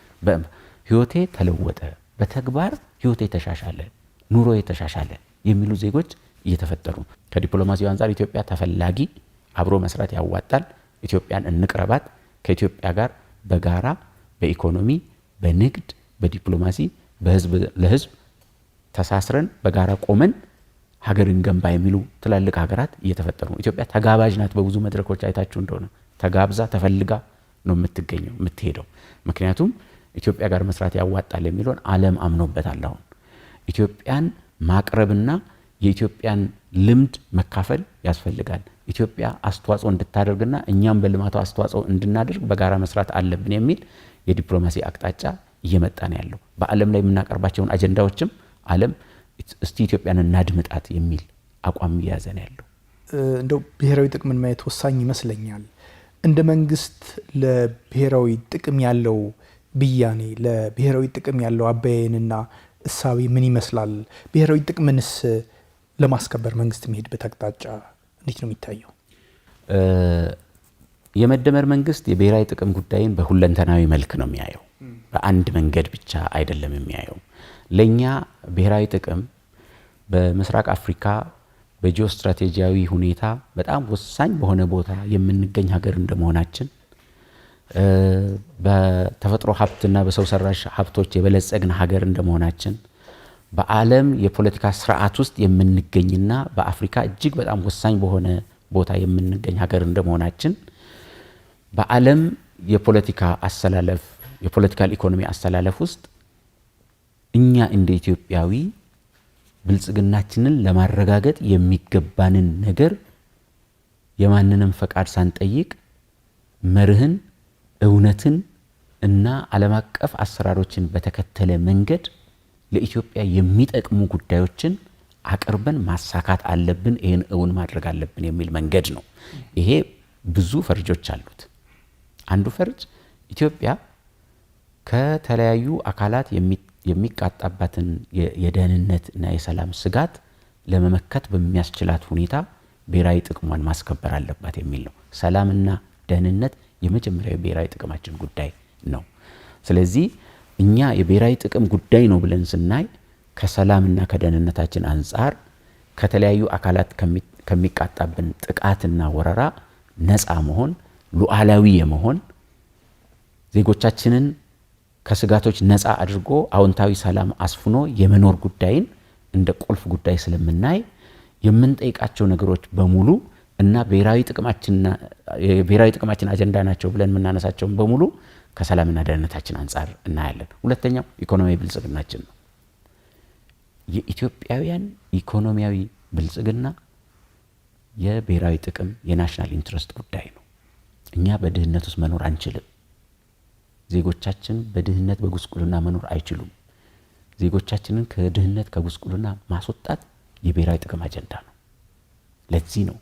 ህይወቴ ተለወጠ፣ በተግባር ህይወቴ ተሻሻለ፣ ኑሮ የተሻሻለ የሚሉ ዜጎች እየተፈጠሩ። ከዲፕሎማሲው አንጻር ኢትዮጵያ ተፈላጊ፣ አብሮ መስራት ያዋጣል፣ ኢትዮጵያን እንቅረባት፣ ከኢትዮጵያ ጋር በጋራ በኢኮኖሚ በንግድ በዲፕሎማሲ በህዝብ ለህዝብ ተሳስረን በጋራ ቆመን ሀገርን ገንባ የሚሉ ትላልቅ ሀገራት እየተፈጠሩ ነው። ኢትዮጵያ ተጋባዥ ናት። በብዙ መድረኮች አይታችሁ እንደሆነ ተጋብዛ ተፈልጋ ነው የምትሄደው። ምክንያቱም ኢትዮጵያ ጋር መስራት ያዋጣል የሚለውን ዓለም አምኖበታል። አሁን ኢትዮጵያን ማቅረብና የኢትዮጵያን ልምድ መካፈል ያስፈልጋል። ኢትዮጵያ አስተዋጽኦ እንድታደርግና እኛም በልማቱ አስተዋጽኦ እንድናደርግ በጋራ መስራት አለብን የሚል የዲፕሎማሲ አቅጣጫ እየመጣ ነው ያለው። በዓለም ላይ የምናቀርባቸውን አጀንዳዎችም ዓለም እስቲ ኢትዮጵያን እናድምጣት የሚል አቋም እየያዘ ነው ያለው። እንደው ብሔራዊ ጥቅምን ማየት ወሳኝ ይመስለኛል። እንደ መንግስት ለብሔራዊ ጥቅም ያለው ብያኔ፣ ለብሔራዊ ጥቅም ያለው አበያየንና እሳቤ ምን ይመስላል? ብሔራዊ ጥቅምንስ ለማስከበር መንግስት የሚሄድበት አቅጣጫ እንዴት ነው የሚታየው? የመደመር መንግስት የብሔራዊ ጥቅም ጉዳይን በሁለንተናዊ መልክ ነው የሚያየው። በአንድ መንገድ ብቻ አይደለም የሚያየው። ለኛ ብሔራዊ ጥቅም በምስራቅ አፍሪካ በጂኦ ስትራቴጂያዊ ሁኔታ በጣም ወሳኝ በሆነ ቦታ የምንገኝ ሀገር እንደመሆናችን፣ በተፈጥሮ ሀብትና በሰው ሰራሽ ሀብቶች የበለጸግን ሀገር እንደመሆናችን፣ በዓለም የፖለቲካ ስርዓት ውስጥ የምንገኝና በአፍሪካ እጅግ በጣም ወሳኝ በሆነ ቦታ የምንገኝ ሀገር እንደመሆናችን በዓለም የፖለቲካ አሰላለፍ የፖለቲካል ኢኮኖሚ አስተላለፍ ውስጥ እኛ እንደ ኢትዮጵያዊ ብልጽግናችንን ለማረጋገጥ የሚገባንን ነገር የማንንም ፈቃድ ሳንጠይቅ መርህን፣ እውነትን እና ዓለም አቀፍ አሰራሮችን በተከተለ መንገድ ለኢትዮጵያ የሚጠቅሙ ጉዳዮችን አቅርበን ማሳካት አለብን፣ ይህን እውን ማድረግ አለብን የሚል መንገድ ነው። ይሄ ብዙ ፈርጆች አሉት። አንዱ ፈርጅ ኢትዮጵያ ከተለያዩ አካላት የሚቃጣባትን የደህንነት እና የሰላም ስጋት ለመመከት በሚያስችላት ሁኔታ ብሔራዊ ጥቅሟን ማስከበር አለባት የሚል ነው። ሰላምና ደህንነት የመጀመሪያው ብሔራዊ ጥቅማችን ጉዳይ ነው። ስለዚህ እኛ የብሔራዊ ጥቅም ጉዳይ ነው ብለን ስናይ ከሰላምና ከደህንነታችን አንጻር ከተለያዩ አካላት ከሚቃጣብን ጥቃትና ወረራ ነፃ መሆን፣ ሉዓላዊ የመሆን ዜጎቻችንን ከስጋቶች ነፃ አድርጎ አዎንታዊ ሰላም አስፍኖ የመኖር ጉዳይን እንደ ቁልፍ ጉዳይ ስለምናይ የምንጠይቃቸው ነገሮች በሙሉ እና ብሔራዊ ጥቅማችን አጀንዳ ናቸው ብለን የምናነሳቸውን በሙሉ ከሰላምና ደህንነታችን አንጻር እናያለን። ሁለተኛው ኢኮኖሚያዊ ብልጽግናችን ነው። የኢትዮጵያውያን ኢኮኖሚያዊ ብልጽግና የብሔራዊ ጥቅም የናሽናል ኢንትረስት ጉዳይ ነው። እኛ በድህነት ውስጥ መኖር አንችልም። ዜጎቻችን በድህነት በጉስቁልና መኖር አይችሉም። ዜጎቻችንን ከድህነት ከጉስቁልና ማስወጣት የብሔራዊ ጥቅም አጀንዳ ነው። ለዚህ ነው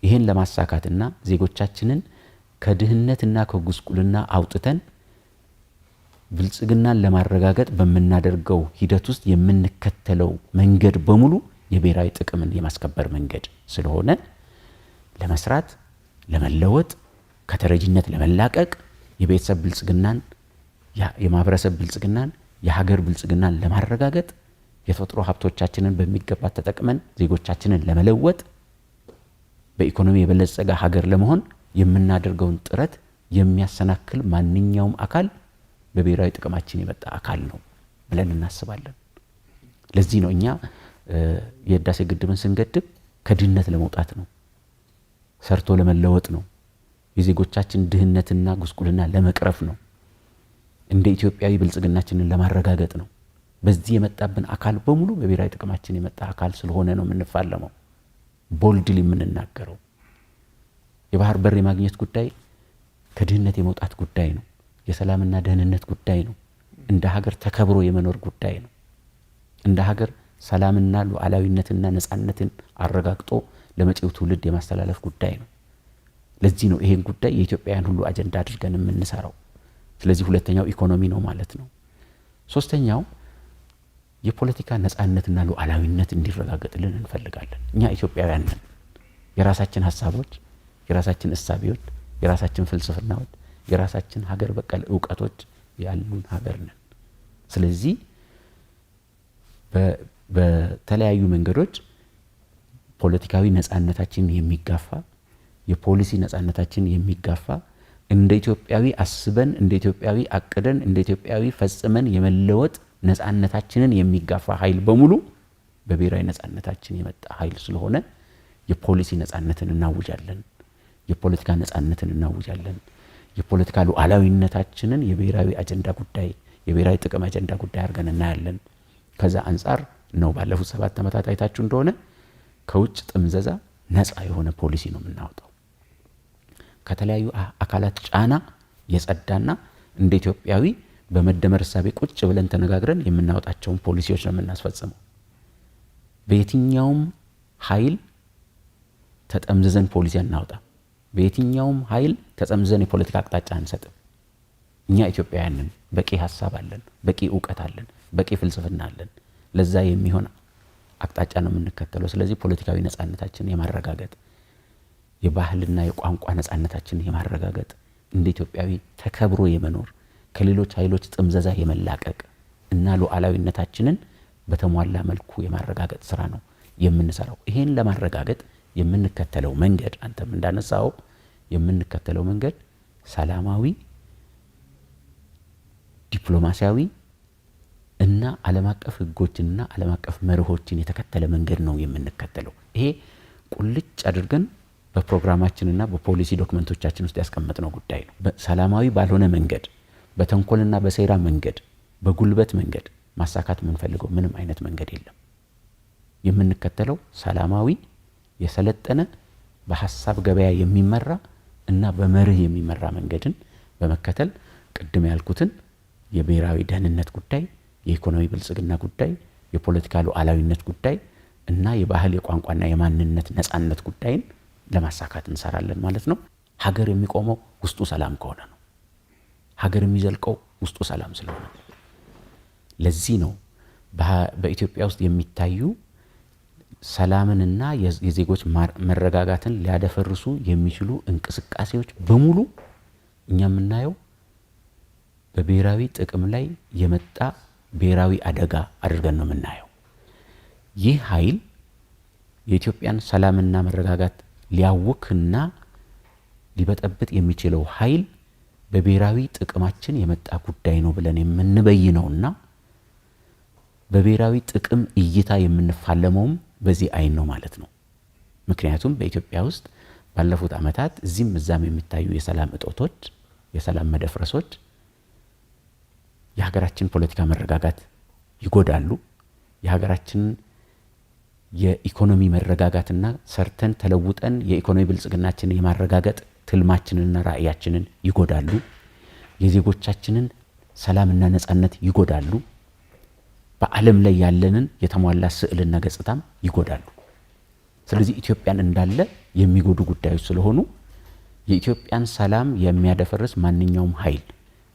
ይሄን ለማሳካትና ዜጎቻችንን ከድህነትና ከጉስቁልና አውጥተን ብልጽግናን ለማረጋገጥ በምናደርገው ሂደት ውስጥ የምንከተለው መንገድ በሙሉ የብሔራዊ ጥቅምን የማስከበር መንገድ ስለሆነ ለመስራት፣ ለመለወጥ፣ ከተረጂነት ለመላቀቅ የቤተሰብ ብልጽግናን፣ የማህበረሰብ ብልጽግናን፣ የሀገር ብልጽግናን ለማረጋገጥ የተፈጥሮ ሀብቶቻችንን በሚገባ ተጠቅመን ዜጎቻችንን ለመለወጥ በኢኮኖሚ የበለጸገ ሀገር ለመሆን የምናደርገውን ጥረት የሚያሰናክል ማንኛውም አካል በብሔራዊ ጥቅማችን የመጣ አካል ነው ብለን እናስባለን። ለዚህ ነው እኛ የህዳሴ ግድብን ስንገድብ ከድህነት ለመውጣት ነው፣ ሰርቶ ለመለወጥ ነው፣ የዜጎቻችን ድህነትና ጉስቁልና ለመቅረፍ ነው፣ እንደ ኢትዮጵያዊ ብልጽግናችንን ለማረጋገጥ ነው። በዚህ የመጣብን አካል በሙሉ በብሔራዊ ጥቅማችን የመጣ አካል ስለሆነ ነው የምንፋለመው፣ ቦልድሊ የምንናገረው። የባህር በር የማግኘት ጉዳይ ከድህነት የመውጣት ጉዳይ ነው። የሰላምና ደህንነት ጉዳይ ነው። እንደ ሀገር ተከብሮ የመኖር ጉዳይ ነው። እንደ ሀገር ሰላምና ሉዓላዊነትና ነፃነትን አረጋግጦ ለመጪው ትውልድ የማስተላለፍ ጉዳይ ነው። ለዚህ ነው ይሄን ጉዳይ የኢትዮጵያውያን ሁሉ አጀንዳ አድርገን የምንሰራው። ስለዚህ ሁለተኛው ኢኮኖሚ ነው ማለት ነው። ሶስተኛው የፖለቲካ ነፃነትና ሉዓላዊነት እንዲረጋገጥልን እንፈልጋለን። እኛ ኢትዮጵያውያን ነን። የራሳችን ሀሳቦች፣ የራሳችን እሳቤዎች፣ የራሳችን ፍልስፍናዎች፣ የራሳችን ሀገር በቀል እውቀቶች ያሉን ሀገር ነን። ስለዚህ በተለያዩ መንገዶች ፖለቲካዊ ነፃነታችንን የሚጋፋ የፖሊሲ ነፃነታችንን የሚጋፋ እንደ ኢትዮጵያዊ አስበን እንደ ኢትዮጵያዊ አቅደን እንደ ኢትዮጵያዊ ፈጽመን የመለወጥ ነፃነታችንን የሚጋፋ ኃይል በሙሉ በብሔራዊ ነፃነታችን የመጣ ኃይል ስለሆነ የፖሊሲ ነፃነትን እናውጃለን፣ የፖለቲካ ነፃነትን እናውጃለን። የፖለቲካ ሉዓላዊነታችንን የብሔራዊ አጀንዳ ጉዳይ የብሔራዊ ጥቅም አጀንዳ ጉዳይ አድርገን እናያለን። ከዛ አንጻር ነው ባለፉት 7 ዓመታት አይታችሁ እንደሆነ ከውጭ ጥምዘዛ ነፃ የሆነ ፖሊሲ ነው የምናወጣው። ከተለያዩ አካላት ጫና የጸዳና እንደ ኢትዮጵያዊ በመደመር እሳቤ ቁጭ ብለን ተነጋግረን የምናወጣቸውን ፖሊሲዎች ነው የምናስፈጽመው። በየትኛውም ኃይል ተጠምዝዘን ፖሊሲ እናወጣ፣ በየትኛውም ኃይል ተጠምዝዘን የፖለቲካ አቅጣጫ አንሰጥም። እኛ ኢትዮጵያውያን ነን። በቂ ሀሳብ አለን፣ በቂ እውቀት አለን፣ በቂ ፍልስፍና አለን። ለዛ የሚሆን አቅጣጫ ነው የምንከተለው። ስለዚህ ፖለቲካዊ ነፃነታችንን የማረጋገጥ የባህልና የቋንቋ ነፃነታችንን የማረጋገጥ እንደ ኢትዮጵያዊ ተከብሮ የመኖር ከሌሎች ኃይሎች ጥምዘዛ የመላቀቅ እና ሉዓላዊነታችንን በተሟላ መልኩ የማረጋገጥ ስራ ነው የምንሰራው። ይሄን ለማረጋገጥ የምንከተለው መንገድ አንተም እንዳነሳው የምንከተለው መንገድ ሰላማዊ፣ ዲፕሎማሲያዊ እና ዓለም አቀፍ ህጎችንና ዓለም አቀፍ መርሆችን የተከተለ መንገድ ነው የምንከተለው። ይሄ ቁልጭ አድርገን በፕሮግራማችንና በፖሊሲ ዶክመንቶቻችን ውስጥ ያስቀመጥነው ጉዳይ ነው። ሰላማዊ ባልሆነ መንገድ፣ በተንኮልና በሴራ መንገድ፣ በጉልበት መንገድ ማሳካት የምንፈልገው ምንም አይነት መንገድ የለም። የምንከተለው ሰላማዊ፣ የሰለጠነ፣ በሐሳብ ገበያ የሚመራ እና በመርህ የሚመራ መንገድን በመከተል ቅድም ያልኩትን የብሔራዊ ደህንነት ጉዳይ፣ የኢኮኖሚ ብልጽግና ጉዳይ፣ የፖለቲካ ሉዓላዊነት ጉዳይ እና የባህል የቋንቋና የማንነት ነፃነት ጉዳይን ለማሳካት እንሰራለን ማለት ነው። ሀገር የሚቆመው ውስጡ ሰላም ከሆነ ነው። ሀገር የሚዘልቀው ውስጡ ሰላም ስለሆነ። ለዚህ ነው በኢትዮጵያ ውስጥ የሚታዩ ሰላምንና የዜጎች መረጋጋትን ሊያደፈርሱ የሚችሉ እንቅስቃሴዎች በሙሉ እኛ የምናየው በብሔራዊ ጥቅም ላይ የመጣ ብሔራዊ አደጋ አድርገን ነው የምናየው። ይህ ኃይል የኢትዮጵያን ሰላምና መረጋጋት ሊያውክና ሊበጠብጥ የሚችለው ኃይል በብሔራዊ ጥቅማችን የመጣ ጉዳይ ነው ብለን የምንበይነውና በብሔራዊ ጥቅም እይታ የምንፋለመውም በዚህ አይን ነው ማለት ነው። ምክንያቱም በኢትዮጵያ ውስጥ ባለፉት ዓመታት እዚህም እዛም የሚታዩ የሰላም እጦቶች፣ የሰላም መደፍረሶች የሀገራችን ፖለቲካ መረጋጋት ይጎዳሉ። የሀገራችን የኢኮኖሚ መረጋጋትና ሰርተን ተለውጠን የኢኮኖሚ ብልጽግናችንን የማረጋገጥ ትልማችንንና ራዕያችንን ይጎዳሉ። የዜጎቻችንን ሰላምና ነጻነት ይጎዳሉ። በዓለም ላይ ያለንን የተሟላ ስዕልና ገጽታም ይጎዳሉ። ስለዚህ ኢትዮጵያን እንዳለ የሚጎዱ ጉዳዮች ስለሆኑ የኢትዮጵያን ሰላም የሚያደፈርስ ማንኛውም ኃይል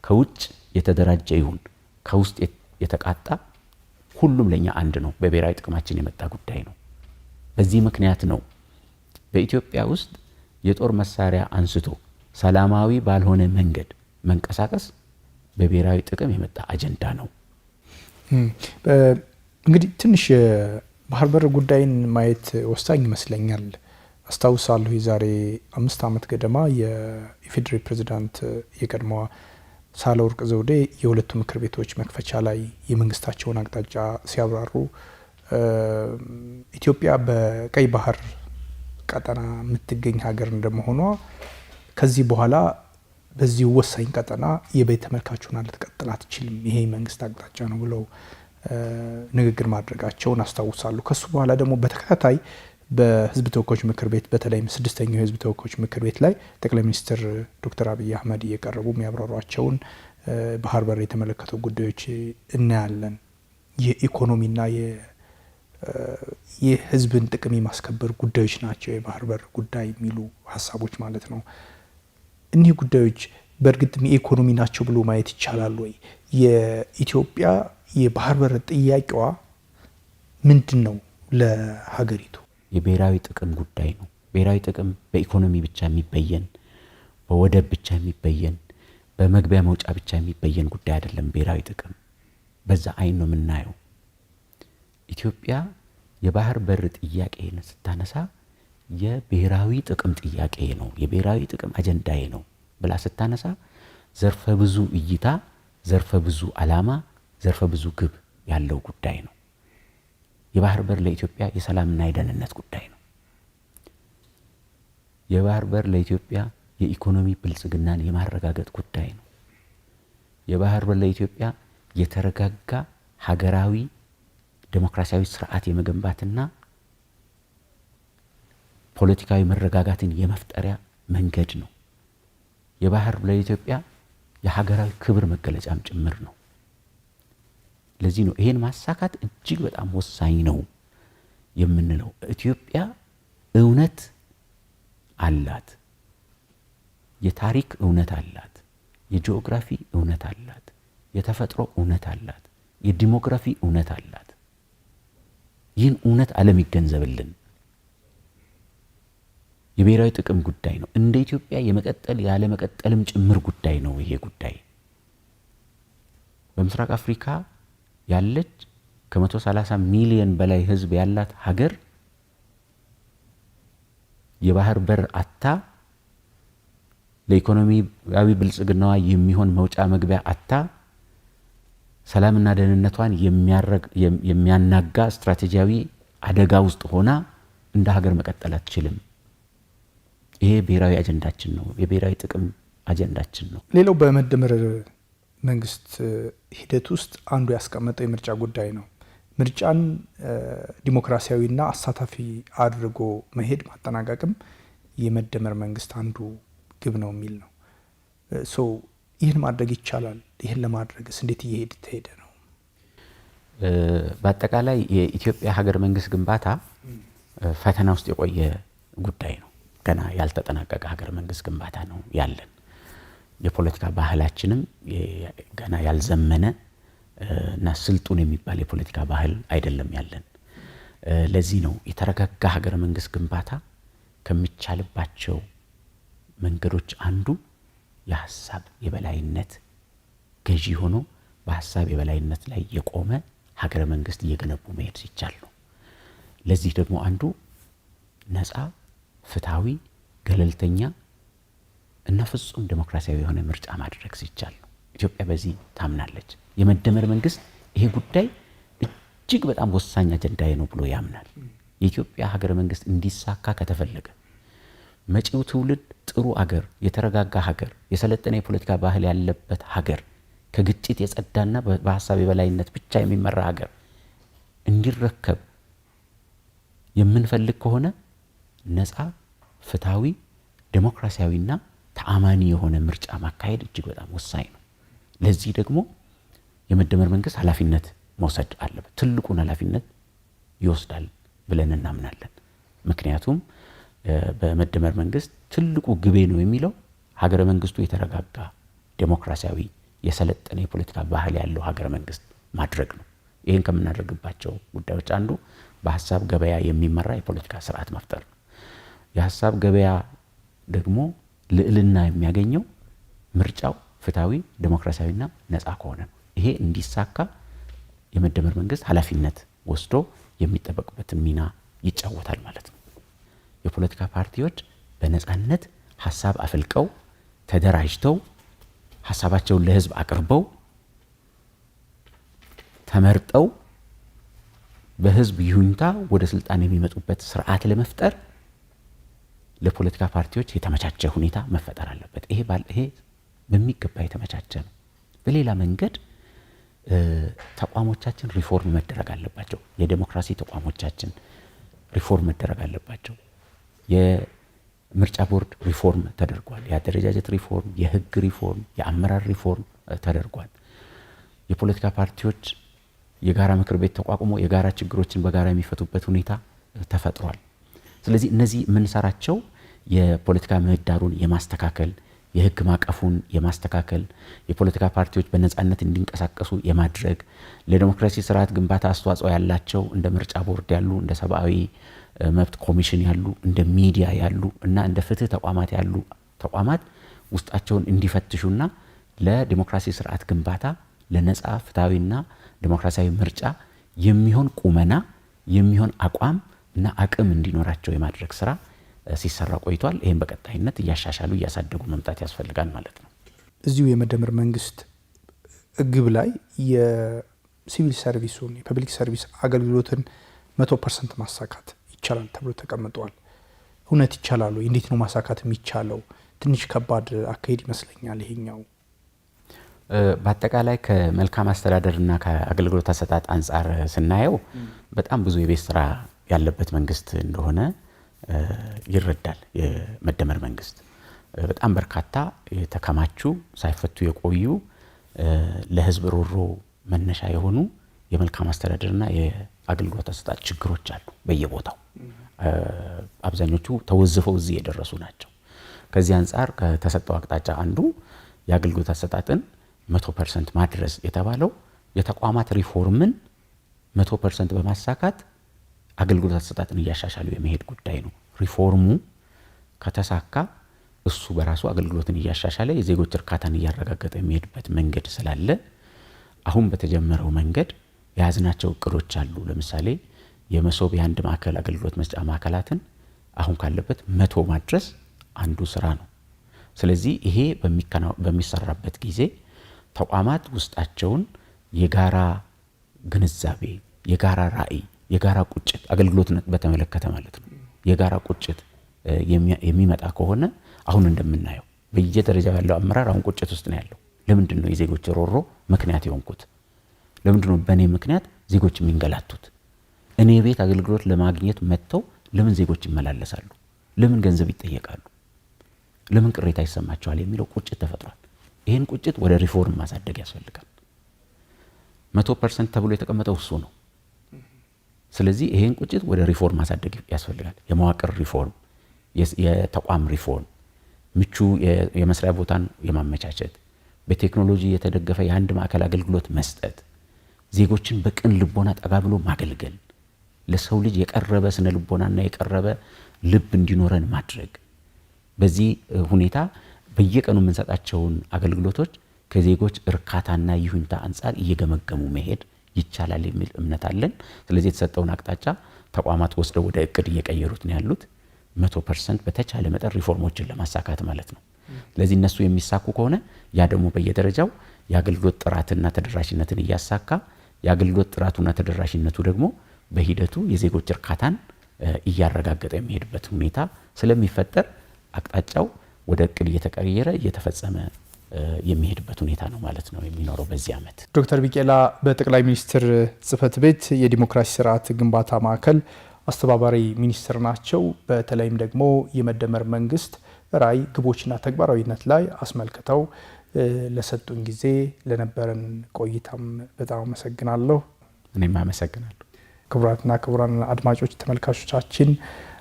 ከውጭ የተደራጀ ይሁን ከውስጥ የተቃጣ ሁሉም ለኛ አንድ ነው፣ በብሔራዊ ጥቅማችን የመጣ ጉዳይ ነው። በዚህ ምክንያት ነው በኢትዮጵያ ውስጥ የጦር መሳሪያ አንስቶ ሰላማዊ ባልሆነ መንገድ መንቀሳቀስ በብሔራዊ ጥቅም የመጣ አጀንዳ ነው። እንግዲህ ትንሽ የባህር በር ጉዳይን ማየት ወሳኝ ይመስለኛል። አስታውሳለሁ የዛሬ 5 ዓመት ገደማ የኢፌዴሪ ፕሬዝዳንት የቀድሞዋ ሳህለወርቅ ዘውዴ የሁለቱ ምክር ቤቶች መክፈቻ ላይ የመንግስታቸውን አቅጣጫ ሲያብራሩ ኢትዮጵያ በቀይ ባህር ቀጠና የምትገኝ ሀገር እንደመሆኗ ከዚህ በኋላ በዚህ ወሳኝ ቀጠና የቤት ተመልካቹና ልትቀጥል አትችልም፣ ይሄ መንግስት አቅጣጫ ነው ብለው ንግግር ማድረጋቸውን አስታውሳለሁ። ከሱ በኋላ ደግሞ በተከታታይ በህዝብ ተወካዮች ምክር ቤት በተለይም 6ኛው የህዝብ ተወካዮች ምክር ቤት ላይ ጠቅላይ ሚኒስትር ዶክተር አብይ አህመድ እየቀረቡ የሚያብራሯቸውን ባህር በር የተመለከተው ጉዳዮች እናያለን። የኢኮኖሚና የህዝብን ጥቅም የማስከበር ጉዳዮች ናቸው የባህር በር ጉዳይ የሚሉ ሀሳቦች ማለት ነው። እኒህ ጉዳዮች በእርግጥም የኢኮኖሚ ናቸው ብሎ ማየት ይቻላል ወይ? የኢትዮጵያ የባህር በር ጥያቄዋ ምንድን ነው ለሀገሪቱ? የብሔራዊ ጥቅም ጉዳይ ነው። ብሔራዊ ጥቅም በኢኮኖሚ ብቻ የሚበየን፣ በወደብ ብቻ የሚበየን፣ በመግቢያ መውጫ ብቻ የሚበየን ጉዳይ አይደለም። ብሔራዊ ጥቅም በዛ አይን ነው የምናየው። ኢትዮጵያ የባህር በር ጥያቄን ስታነሳ የብሔራዊ ጥቅም ጥያቄ ነው፣ የብሔራዊ ጥቅም አጀንዳዬ ነው ብላ ስታነሳ ዘርፈ ብዙ እይታ፣ ዘርፈ ብዙ ዓላማ፣ ዘርፈ ብዙ ግብ ያለው ጉዳይ ነው። የባህር በር ለኢትዮጵያ የሰላምና የደህንነት ጉዳይ ነው። የባህር በር ለኢትዮጵያ የኢኮኖሚ ብልጽግናን የማረጋገጥ ጉዳይ ነው። የባህር በር ለኢትዮጵያ የተረጋጋ ሀገራዊ ዴሞክራሲያዊ ስርዓት የመገንባትና ፖለቲካዊ መረጋጋትን የመፍጠሪያ መንገድ ነው። የባህር በር ለኢትዮጵያ የሀገራዊ ክብር መገለጫም ጭምር ነው። ለዚህ ነው ይሄን ማሳካት እጅግ በጣም ወሳኝ ነው የምንለው። ኢትዮጵያ እውነት አላት፣ የታሪክ እውነት አላት፣ የጂኦግራፊ እውነት አላት፣ የተፈጥሮ እውነት አላት፣ የዲሞግራፊ እውነት አላት። ይህን እውነት ዓለም ይገንዘብልን። የብሔራዊ ጥቅም ጉዳይ ነው። እንደ ኢትዮጵያ የመቀጠል ያለ መቀጠልም ጭምር ጉዳይ ነው። ይሄ ጉዳይ በምስራቅ አፍሪካ ያለች ከ130 ሚሊዮን በላይ ህዝብ ያላት ሀገር የባህር በር አታ ለኢኮኖሚያዊ ብልጽግናዋ የሚሆን መውጫ መግቢያ አታ ሰላምና ደህንነቷን የሚያናጋ ስትራቴጂያዊ አደጋ ውስጥ ሆና እንደ ሀገር መቀጠል አትችልም። ይሄ ብሔራዊ አጀንዳችን ነው፣ የብሔራዊ ጥቅም አጀንዳችን ነው። ሌላው በመደመር መንግስት ሂደት ውስጥ አንዱ ያስቀመጠው የምርጫ ጉዳይ ነው። ምርጫን ዲሞክራሲያዊና አሳታፊ አድርጎ መሄድ ማጠናቀቅም የመደመር መንግስት አንዱ ግብ ነው የሚል ነው። ይህን ማድረግ ይቻላል? ይህን ለማድረግስ እንዴት እየሄደ ነው? በአጠቃላይ የኢትዮጵያ ሀገር መንግስት ግንባታ ፈተና ውስጥ የቆየ ጉዳይ ነው። ገና ያልተጠናቀቀ ሀገር መንግስት ግንባታ ነው ያለን። የፖለቲካ ባህላችንም ገና ያልዘመነ እና ስልጡን የሚባል የፖለቲካ ባህል አይደለም ያለን። ለዚህ ነው የተረጋጋ ሀገር መንግስት ግንባታ ከሚቻልባቸው መንገዶች አንዱ የሐሳብ የበላይነት ገዢ ሆኖ በሐሳብ የበላይነት ላይ የቆመ ሀገረ መንግስት እየገነቡ መሄድ ሲቻል ነው። ለዚህ ደግሞ አንዱ ነፃ፣ ፍትሃዊ፣ ገለልተኛ እና ፍጹም ዴሞክራሲያዊ የሆነ ምርጫ ማድረግ ሲቻል ነው። ኢትዮጵያ በዚህ ታምናለች። የመደመር መንግስት ይሄ ጉዳይ እጅግ በጣም ወሳኝ አጀንዳዬ ነው ብሎ ያምናል። የኢትዮጵያ ሀገረ መንግስት እንዲሳካ ከተፈለገ መጪው ትውልድ ጥሩ ሀገር፣ የተረጋጋ ሀገር፣ የሰለጠነ የፖለቲካ ባህል ያለበት ሀገር፣ ከግጭት የጸዳና በሐሳብ የበላይነት ብቻ የሚመራ ሀገር እንዲረከብ የምንፈልግ ከሆነ ነፃ፣ ፍትሃዊ፣ ዴሞክራሲያዊና ተአማኒ የሆነ ምርጫ ማካሄድ እጅግ በጣም ወሳኝ ነው። ለዚህ ደግሞ የመደመር መንግስት ኃላፊነት መውሰድ አለበት። ትልቁን ኃላፊነት ይወስዳል ብለን እናምናለን። ምክንያቱም በመደመር መንግስት ትልቁ ግቤ ነው የሚለው ሀገረ መንግስቱ የተረጋጋ ዴሞክራሲያዊ የሰለጠነ የፖለቲካ ባህል ያለው ሀገረ መንግስት ማድረግ ነው። ይህን ከምናደርግባቸው ጉዳዮች አንዱ በሐሳብ ገበያ የሚመራ የፖለቲካ ስርዓት መፍጠር ነው። የሐሳብ ገበያ ደግሞ ልዕልና የሚያገኘው ምርጫው ፍትሃዊ፣ ዴሞክራሲያዊና ነፃ ከሆነ ነው። ይሄ እንዲሳካ የመደመር መንግስት ኃላፊነት ወስዶ የሚጠበቅበትን ሚና ይጫወታል ማለት ነው። የፖለቲካ ፓርቲዎች በነፃነት ሐሳብ አፍልቀው ተደራጅተው ሐሳባቸውን ለህዝብ አቅርበው ተመርጠው በህዝብ ይሁንታ ወደ ስልጣን የሚመጡበት ስርዓት ለመፍጠር ለፖለቲካ ፓርቲዎች የተመቻቸ ሁኔታ መፈጠር አለበት። ይሄ በሚገባ የተመቻቸ ነው። በሌላ መንገድ ተቋሞቻችን ሪፎርም መደረግ አለባቸው። የዴሞክራሲ ተቋሞቻችን ሪፎርም መደረግ አለባቸው። የምርጫ ቦርድ ሪፎርም ተደርጓል። የአደረጃጀት ሪፎርም፣ የህግ ሪፎርም፣ የአመራር ሪፎርም ተደርጓል። የፖለቲካ ፓርቲዎች የጋራ ምክር ቤት ተቋቁሞ የጋራ ችግሮችን በጋራ የሚፈቱበት ሁኔታ ተፈጥሯል። ስለዚህ እነዚህ የምንሰራቸው የፖለቲካ ምህዳሩን የማስተካከል፣ የህግ ማቀፉን የማስተካከል፣ የፖለቲካ ፓርቲዎች በነፃነት እንዲንቀሳቀሱ የማድረግ፣ ለዲሞክራሲ ስርዓት ግንባታ አስተዋጽኦ ያላቸው እንደ ምርጫ ቦርድ ያሉ፣ እንደ ሰብአዊ መብት ኮሚሽን ያሉ፣ እንደ ሚዲያ ያሉ እና እንደ ፍትህ ተቋማት ያሉ ተቋማት ውስጣቸውን እንዲፈትሹና ለዲሞክራሲ ስርዓት ግንባታ ለነፃ ፍትሃዊና ዲሞክራሲያዊ ምርጫ የሚሆን ቁመና የሚሆን አቋም እና አቅም እንዲኖራቸው የማድረግ ስራ ሲሰራ ቆይቷል። ይህም በቀጣይነት እያሻሻሉ እያሳደጉ መምጣት ያስፈልጋል ማለት ነው። እዚሁ የመደመር መንግስት ግብ ላይ የሲቪል ሰርቪሱን የፐብሊክ ሰርቪስ አገልግሎትን 100% ማሳካት ይቻላል ተብሎ ተቀምጧል። እውነት ይቻላል? እንዴት ነው ማሳካት የሚቻለው? ትንሽ ከባድ አካሄድ ይመስለኛል ይሄኛው። በአጠቃላይ ከመልካም አስተዳደርና ከአገልግሎት አሰጣጥ አንጻር ስናየው በጣም ብዙ የቤት ስራ ያለበት መንግስት እንደሆነ ይረዳል። የመደመር መንግስት በጣም በርካታ የተከማቹ ሳይፈቱ የቆዩ ለህዝብ ሮሮ መነሻ የሆኑ የመልካም አስተዳደርና የአገልግሎት አሰጣጥ ችግሮች አሉ በየቦታው። አብዛኞቹ ተወዝፈው እዚህ የደረሱ ናቸው። ከዚህ አንጻር ከተሰጠው አቅጣጫ አንዱ የአገልግሎት አሰጣጥን 100% ማድረስ የተባለው የተቋማት ሪፎርምን 100% በማሳካት አገልግሎት አሰጣጥን እያሻሻሉ የመሄድ ጉዳይ ነው። ሪፎርሙ ከተሳካ እሱ በራሱ አገልግሎትን እያሻሻለ የዜጎች እርካታን እያረጋገጠ የሚሄድበት መንገድ ስላለ አሁን በተጀመረው መንገድ የያዝናቸው እቅዶች አሉ። ለምሳሌ የመሶብ የአንድ ማዕከል አገልግሎት መስጫ ማዕከላትን አሁን ካለበት 100 ማድረስ አንዱ ስራ ነው። ስለዚህ ይሄ በሚሰራበት ጊዜ ተቋማት ውስጣቸውን የጋራ ግንዛቤ፣ የጋራ ራዕይ፣ የጋራ ቁጭት አገልግሎትን በተመለከተ ማለት ነው የጋራ ቁጭት የሚመጣ ከሆነ አሁን እንደምናየው በየደረጃው ያለው አመራር አሁን ቁጭት ውስጥ ነው ያለው። ለምንድን ነው የዜጎች ሮሮ ምክንያት የሆንኩት? ለምንድን ነው በእኔ ምክንያት ዜጎች የሚንገላቱት? እኔ ቤት አገልግሎት ለማግኘት መጥተው ለምን ዜጎች ይመላለሳሉ? ለምን ገንዘብ ይጠየቃሉ? ለምን ቅሬታ ይሰማቸዋል? የሚለው ቁጭት ተፈጥሯል። ይህን ቁጭት ወደ ሪፎርም ማሳደግ ያስፈልጋል። 100% ተብሎ የተቀመጠው እሱ ነው። ስለዚህ ይህን ቁጭት ወደ ሪፎርም ማሳደግ ያስፈልጋል። የመዋቅር ሪፎርም፣ የተቋም ሪፎርም፣ ምቹ የመስሪያ ቦታን የማመቻቸት፣ በቴክኖሎጂ የተደገፈ የአንድ ማዕከል አገልግሎት መስጠት፣ ዜጎችን በቅን ልቦና ጠጋ ብሎ ማገልገል፣ ለሰው ልጅ የቀረበ ስነ ልቦናና የቀረበ ልብ እንዲኖረን ማድረግ። በዚህ ሁኔታ በየቀኑ የምንሰጣቸውን አገልግሎቶች ከዜጎች እርካታና ይሁንታ አንጻር እየገመገሙ መሄድ ይቻላል የሚል እምነት አለን። ስለዚህ የተሰጠውን አቅጣጫ ተቋማት ወስደው ወደ እቅድ እየቀየሩት ነው ያሉት 100% በተቻለ መጠን ሪፎርሞችን ለማሳካት ማለት ነው። ስለዚህ እነሱ የሚሳኩ ከሆነ ያ ደግሞ በየደረጃው የአገልግሎት ጥራትና ተደራሽነትን እያሳካ የአገልግሎት ጥራቱና ተደራሽነቱ ደግሞ በሂደቱ የዜጎች እርካታን እያረጋገጠ የሚሄድበት ሁኔታ ስለሚፈጠር አቅጣጫው ወደ እቅድ እየተቀየረ እየተፈጸመ የሚሄድበት ሁኔታ ነው ማለት ነው የሚኖረው በዚህ ዓመት። ዶክተር ቢቄላ በጠቅላይ ሚኒስትር ጽህፈት ቤት የዲሞክራሲ ስርዓት ግንባታ ማዕከል አስተባባሪ ሚኒስትር ናቸው። በተለይም ደግሞ የመደመር መንግስት ራዕይ ግቦችና ተግባራዊነት ላይ አስመልክተው ለሰጡን ጊዜ ለነበረን ቆይታም በጣም አመሰግናለሁ። እኔም አመሰግናለሁ። ክቡራትና ክቡራን አድማጮች ተመልካቾቻችን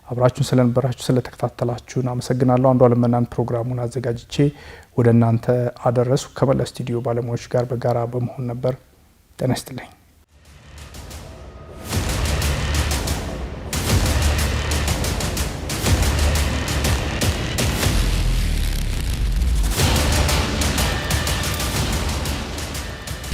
አብራችሁን ስለነበራችሁ ስለተከታተላችሁን አመሰግናለሁ። አንዷለም መናን ፕሮግራሙን አዘጋጅቼ ወደ እናንተ አደረስኩ። ከመላ ስቱዲዮ ባለሙያዎች ጋር በጋራ በመሆን ነበር። ጤና ይስጥልኝ።